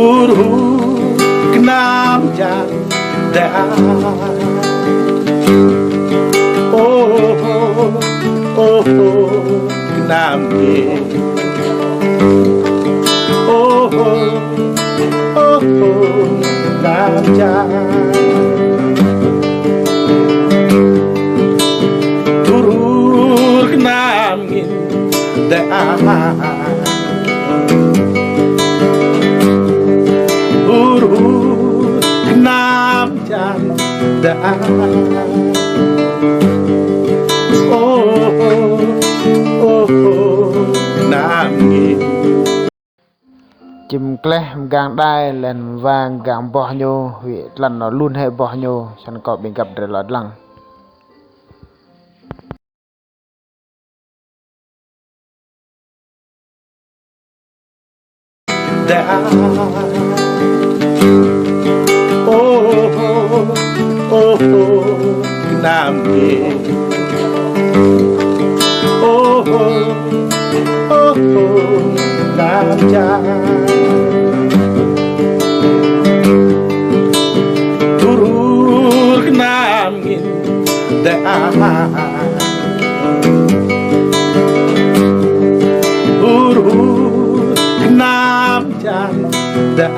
Hur knam jan da. Oh knam ye. Oh knam jan. Hur knam in da. Nam jan da. Oh nam ngi. Chim kleh gang đai lên vàng gang bỏ nhô huyện lần nó luôn hay bỏ nhô chẳng có bị gặp để lọt lăng Da. Oh nam ngi. Oh nam jan. Turur nam ngin da. Nam jan da.